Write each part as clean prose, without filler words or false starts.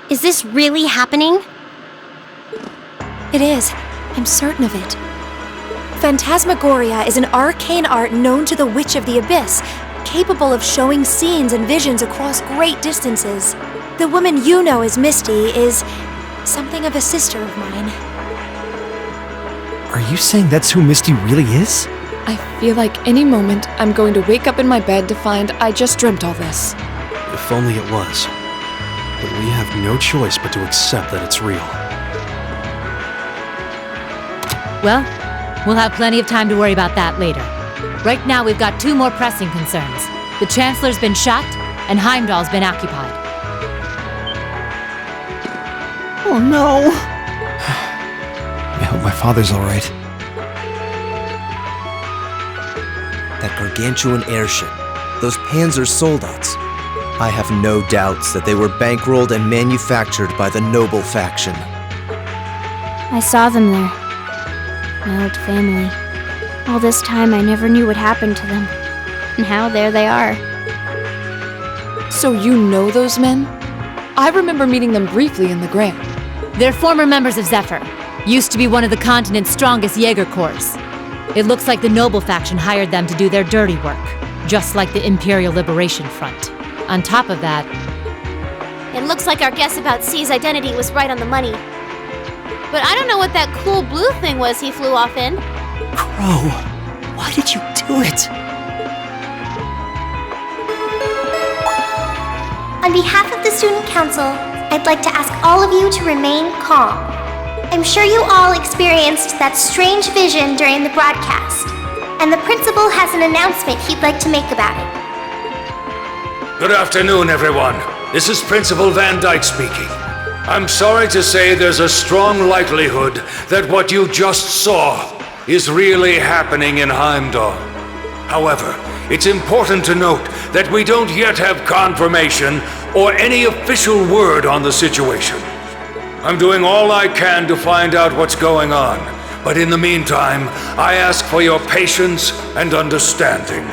Is this really happening? It is. I'm certain of it. Phantasmagoria is an arcane art known to the Witch of the Abyss, capable of showing scenes and visions across great distances. The woman you know as Misty is something of a sister of mine. Are you saying that's who Misty really is? I feel like any moment I'm going to wake up in my bed to find I just dreamt all this. If only it was. But we have no choice but to accept that it's real. Well, we'll have plenty of time to worry about that later. Right now, we've got two more pressing concerns. The Chancellor's been shot, and Heimdall's been occupied. Oh no! I hope my father's alright. That gargantuan airship, those Panzer Soldats. I have no doubts that they were bankrolled and manufactured by the noble faction. I saw them there. My old family. All this time I never knew what happened to them. And now there they are. So you know those men? I remember meeting them briefly in the Grand. They're former members of Zephyr. Used to be one of the continent's strongest Jaeger Corps. It looks like the Noble faction hired them to do their dirty work, just like the Imperial Liberation Front. On top of that... It looks like our guess about C's identity was right on the money. But I don't know what that cool blue thing was he flew off in. Crow, why did you do it? On behalf of the Student Council, I'd like to ask all of you to remain calm. I'm sure you all experienced that strange vision during the broadcast, and the principal has an announcement he'd like to make about it. Good afternoon, everyone. This is Principal Van Dyke speaking. I'm sorry to say there's a strong likelihood that what you just saw is really happening in Heimdall. However, it's important to note that we don't yet have confirmation or any official word on the situation. I'm doing all I can to find out what's going on, but in the meantime, I ask for your patience and understanding.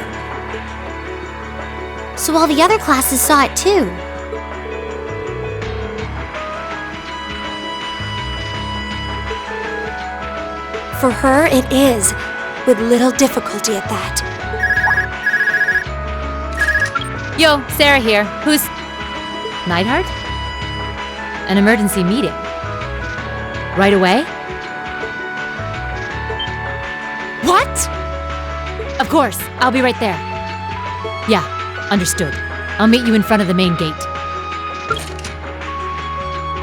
So all the other classes saw it too. For her, it is, with little difficulty at that. Yo, Sarah here. Who's... Neidhart? An emergency meeting. Right away? What? Of course, I'll be right there. Yeah, understood. I'll meet you in front of the main gate.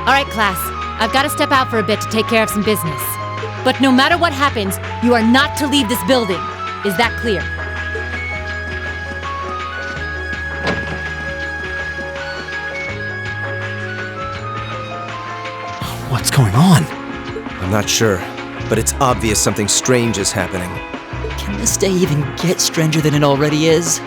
All right, class. I've got to step out for a bit to take care of some business. But no matter what happens, you are not to leave this building. Is that clear? What's going on? I'm not sure, but it's obvious something strange is happening. Can this day even get stranger than it already is?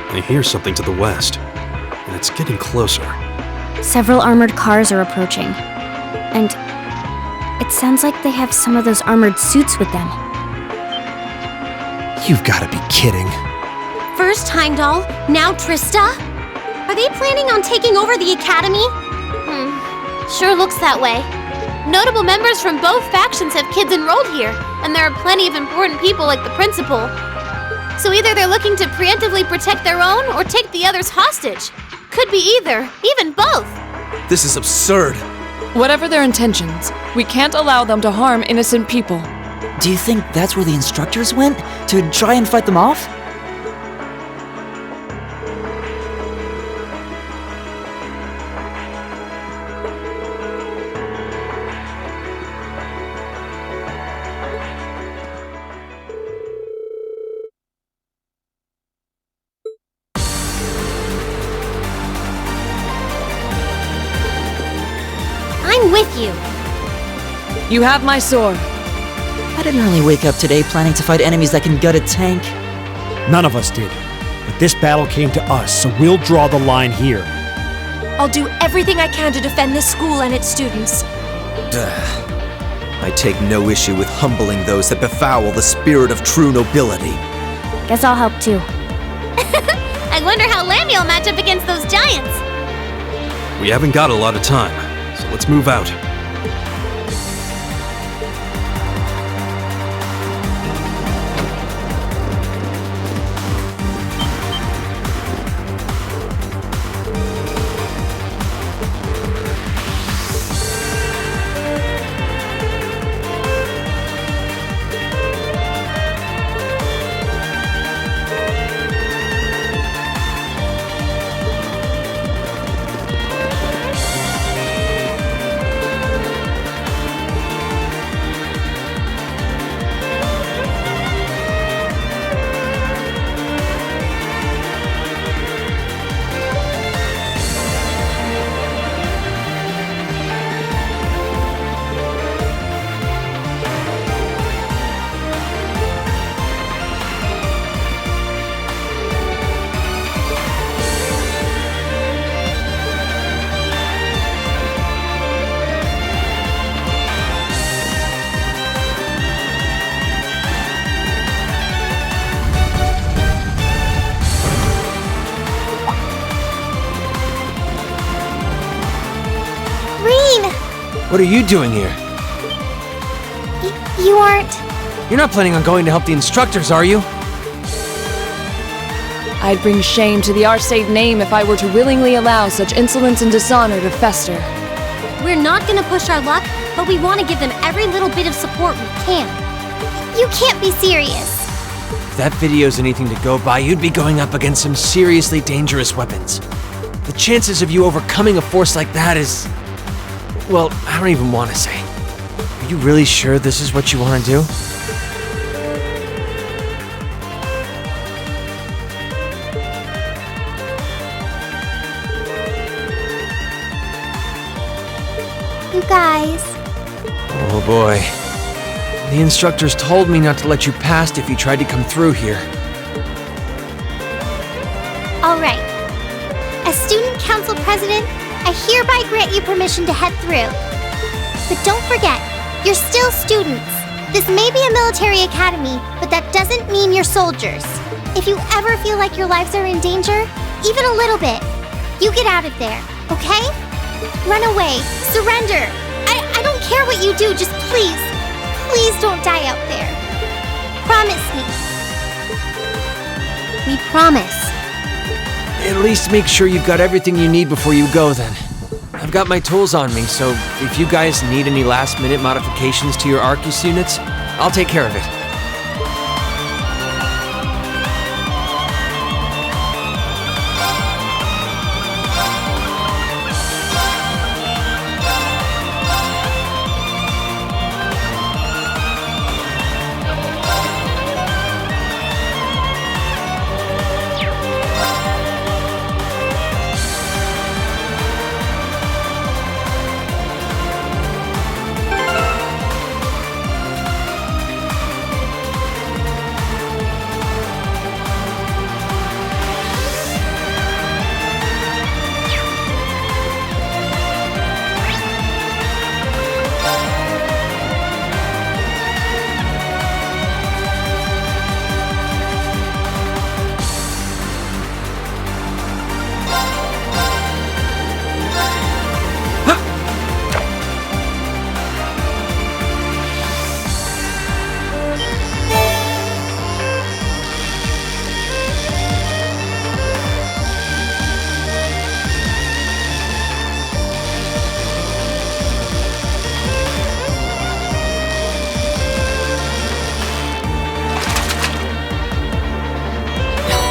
I hear something to the west, and it's getting closer. Several armored cars are approaching. And it sounds like they have some of those armored suits with them. You've got to be kidding. First Heimdall, now Trista? Are they planning on taking over the academy? Sure looks that way. Notable members from both factions have kids enrolled here, and there are plenty of important people like the principal. So either they're looking to preemptively protect their own or take the others hostage. Could be either, even both. This is absurd. Whatever their intentions, we can't allow them to harm innocent people. Do you think that's where the instructors went? To try and fight them off? I'm with you. You have my sword. I didn't really wake up today planning to fight enemies that can gut a tank. None of us did. But this battle came to us, so we'll draw the line here. I'll do everything I can to defend this school and its students. I take no issue with humbling those that befoul the spirit of true nobility. Guess I'll help too. I wonder how Lammy will match up against those giants. We haven't got a lot of time, so let's move out. What are you doing here? You aren't... You're not planning on going to help the instructors, are you? I'd bring shame to the Arseid name if I were to willingly allow such insolence and dishonor to fester. We're not gonna push our luck, but we want to give them every little bit of support we can. You can't be serious. If that video's anything to go by, you'd be going up against some seriously dangerous weapons. The chances of you overcoming a force like that is... well, I don't even want to say. Are you really sure this is what you want to do? You guys... Oh boy. The instructors told me not to let you past if you tried to come through here. All right. As student council president, I hereby grant you permission to head through. But don't forget, you're still students. This may be a military academy, but that doesn't mean you're soldiers. If you ever feel like your lives are in danger, even a little bit, you get out of there, okay? Run away, surrender. I don't care what you do, just please don't die out there. Promise me. We promise. At least make sure you've got everything you need before you go then. I've got my tools on me, so if you guys need any last-minute modifications to your Arcus units, I'll take care of it.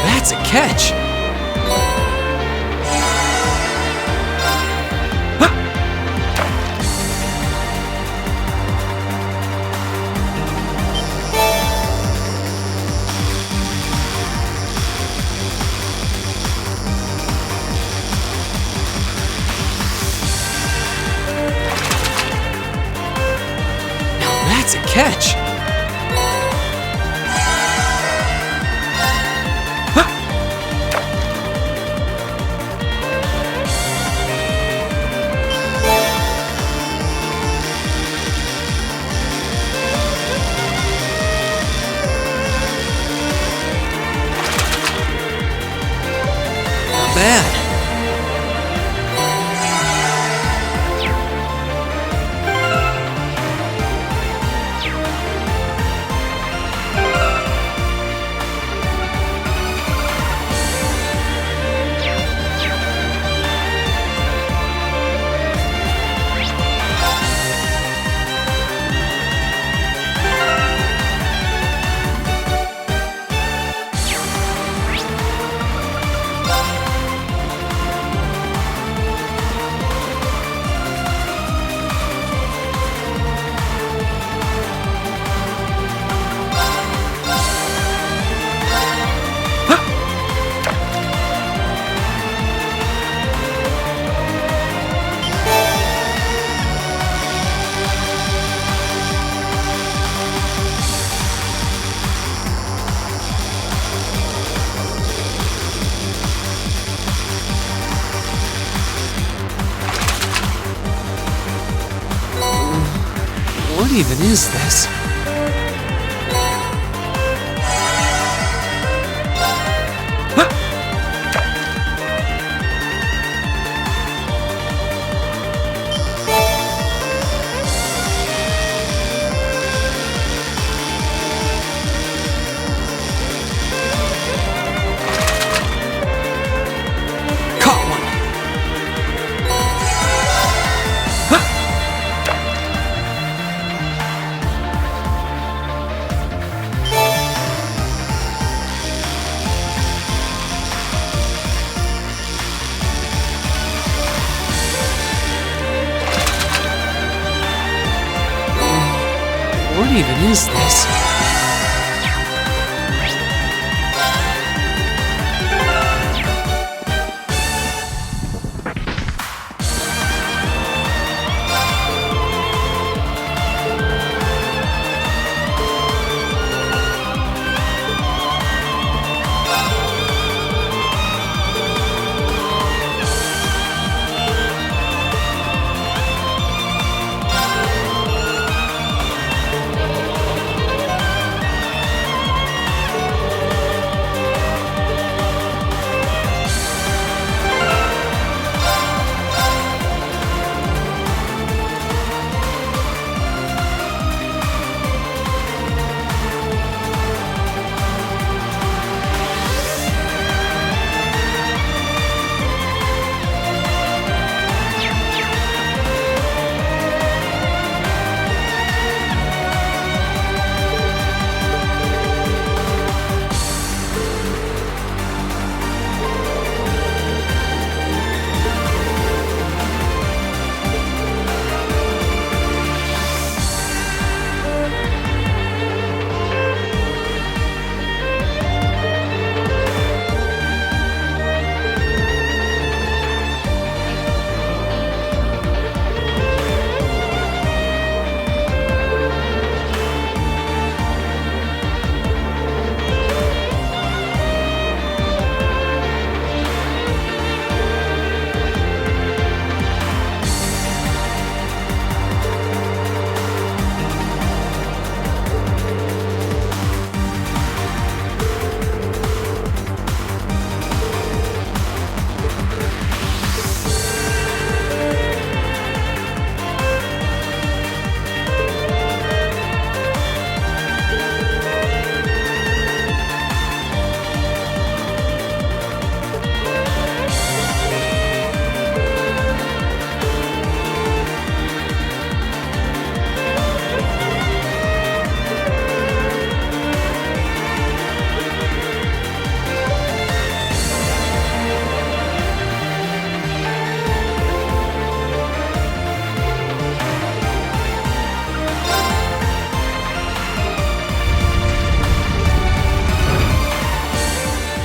That's a catch! That's a catch! even is this? What even is this?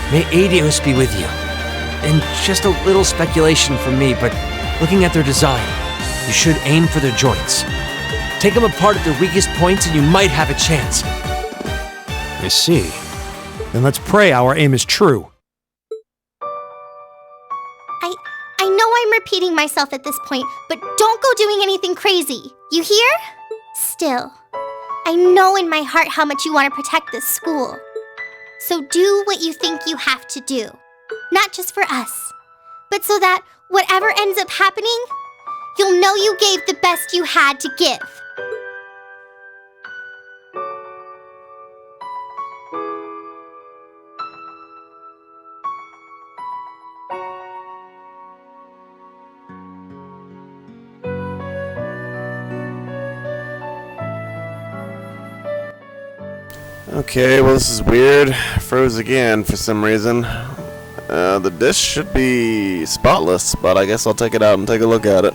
May Adios be with you. And just a little speculation from me, but looking at their design, you should aim for their joints. Take them apart at their weakest points and you might have a chance. I see. Then let's pray our aim is true. I know I'm repeating myself at this point, but don't go doing anything crazy. You hear? Still, I know in my heart how much you want to protect this school. So do what you think you have to do. Not just for us, but so that whatever ends up happening, you'll know you gave the best you had to give. Okay, well this is weird. Froze again for some reason. The dish should be spotless, but I guess I'll take it out and take a look at it.